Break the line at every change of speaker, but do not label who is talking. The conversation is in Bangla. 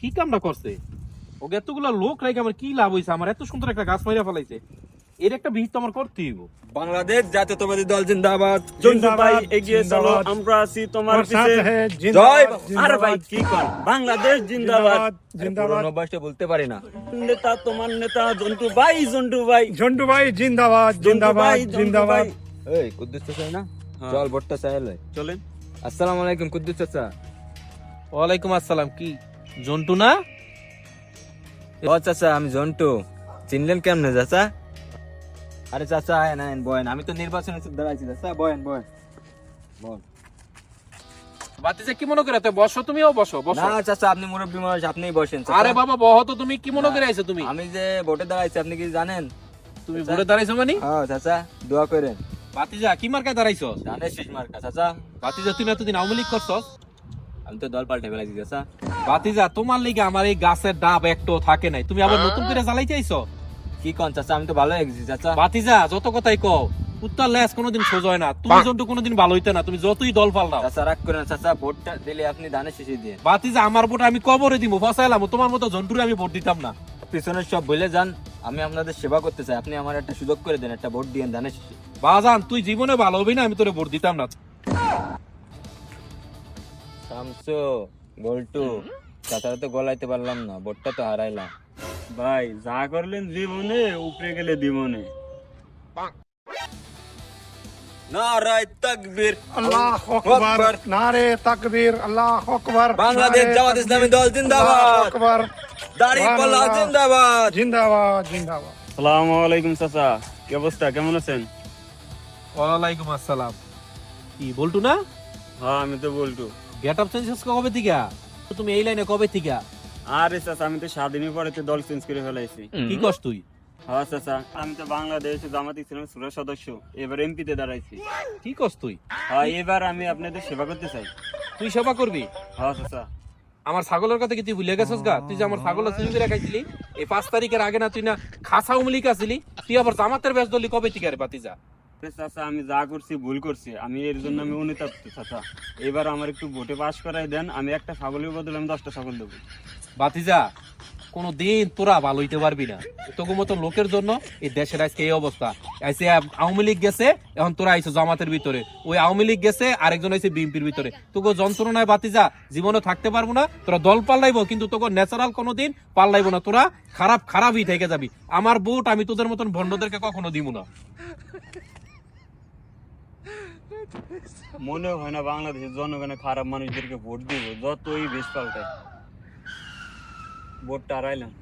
কি কামটা করছে? ওকে এতগুলা লোক রাখে আমার কি লাভ হইছে? আমার এত সুন্দর একটা গাছ মাইরা ফেলাইছে, এর একটা বিহিত তো আমার করতেই হইব।
বাংলাদেশ জাতীয়তাবাদী দল জিন্দাবাদ। জন্টু ভাই এগিয়ে চলো, আমরা আছি তোমার পিছে। জয় আরে ভাই কি কোন? বাংলাদেশ জিন্দাবাদ জিন্দাবাদ। অভ্যাসটা বলতে পারি না। নেতা তোমার নেতা জন্টু ভাই, জন্টু ভাই,
জন্টু ভাই জিন্দাবাদ জিন্দাবাদ জিন্দাবাদ।
এই কুদ্দুস চাচা না, চল ভোটটা চাইলে চলেন। আসসালামু আলাইকুম কুদ্দুস চাচা।
ওয়ালাইকুম আসসালাম। কি জন্টু না?
ও চাচা আমি জন্টু, চিনলেন কেমনে চাচা? আরে চাচা আয় না বয়েন, আমি তো নির্বাচনে দাঁড়াইছি চাচা, বয়েন বয়েন বল।
বাতিজা কি মনে করে? বসো, তুমিও বসো। বসো
না চাচা, আপনি মুরব্বী মানুষ, আপনিই বসেন।
আরে বাবা বহ তো, তুমি কি মনে করে আইছো? তুমি
আমি যে ভোটে দাঁড়াইছি আপনি কি জানেন?
তুমি ভোটে দাঁড়াইছো মানে?
হ্যাঁ চাচা, দোয়া করেন।
বাতিজা কি মার্কায় দাঁড়াইছো?
ধানের শীষ মার্কা চাচা।
বাতিজা তুমি এতদিন আওয়ামী লীগ করছস?
আমি তো দল পাল্টে ফেলাইছি চাচা।
বাতিজা তোমার লিগে আমার এই গাছের ডাব একটো থাকে নাই, তুমি আবার নতুন করে জ্বালাই চাইছো?
কি কোন চাচা, আমি তো ভালো হয়েছি চাচা।
বাতিজা যত কথাই কও, উত্তর লেস কোনোদিন সোজা হয় না। তুমি জন্টু কোনোদিন ভালো হইতে না, তুমি যতই দল পাল্টাও।
চাচা রাগ করেন না চাচা, ভোটটা দিলে আপনি ধানের শীষই দিয়ে।
বাতিজা আমার ভোট আমি কবরে দিব, ফসাইলাম। তোমার মতো জন্টুরে আমি ভোট দিতাম না।
পিছনের সব বলে যান, আমি আপনাদের সেবা করতে চাই, আপনি আমার একটা সুযোগ করে দেন, একটা ভোট দিয়েন ধানের শীষে।
বাজান তুই জীবনে ভালো হবি না, আমি তোরে ভোট দিতাম না।
শামসু বল্টু চাচারা তো গলাইতে পারলাম না, ভোটটা তো হারাইলাম।
ভাই যা করলেন জীবনে, উপরে গেলে জীবনে।
নারায়ে তাকবীর,
আল্লাহু আকবার, নারে তাকবীর, আল্লাহু আকবার।
বাংলাদেশ জামাত ইসলামী দল জিন্দাবাদ,
আল্লাহু আকবার,
দাড়িপাল্লা জিন্দাবাদ।
জিন্দাবাদ জিন্দাবাদ।
আসসালামু আলাইকুম চাচা, কি অবস্থা, কেমন আছেন?
ওয়ালাইকুম আসসালাম। কি বলটু না?
হ্যাঁ আমি তো বলটু।
গেট আপ চেঞ্জ কবে থেকে? তুমি এই লাইনে কবে থেকে?
আরে চাচা আমি তো স্বাধীনের পরে তো দল চেঞ্জ করে ফেলাইছি।
কি করছ তুই?
হ্যাঁ চাচা, আমি তো বাংলাদেশ জামাত ইসলামের সুরা সদস্য, এবার এমপিতে দাঁড়াইছি।
কি করছ তুই?
হ্যাঁ এবার আমি আপনাদের সেবা করতে চাই।
তুই সেবা করবি?
হ্যাঁ চাচা।
আমার ছাগলের কথা কি তুই ভুলে গেছিস গা? তুই যে আমার ছাগল চুরি করে খাইছিলি এই 5 তারিখের আগে না? তুই না খাসা উমলিক আছিলি, তুই আবার জামাতের ব্যাস দলি কবে থেকে রে বাতিজা?
চাচা আমি যা করছি ভুল করছি, আমি এর জন্য আমি অনুতপ্ত চাচা। এবার আমার একটু ভোটে পাস করাই দেন, আমি একটা ছাগলের বদলে আমি 10টা ছাগল দেবো।
বাতিজা কোনো দিন তোরা ভালো হইতে পারবি না। তোর মতো লোকের জন্য এই দেশের আজকে এই অবস্থা। আইসে আওয়ামী লীগ গেছে, এখন তোরা আইসো জামাতের ভিতরে। ওই আওয়ামী লীগ গেছে, আরেকজন আইসে বিএনপির ভিতরে। তোকে যন্ত্রণায় বাতিজা জীবনে থাকতে পারবো না। তোরা দল পাল্লাইবো, কিন্তু তোকে ন্যাচারাল কোনোদিন পাল্লাইবো না। তোরা খারাপই থেকে যাবি। আমার ভোট আমি তোদের মতন ভণ্ডদেরকে কখনো দিব না।
মনে হয় না বাংলাদেশের জনগণের খারাপ মানুষদেরকে ভোট দিব, যতই বেশ পাল্টায়। ভোটটা হারাইলাম।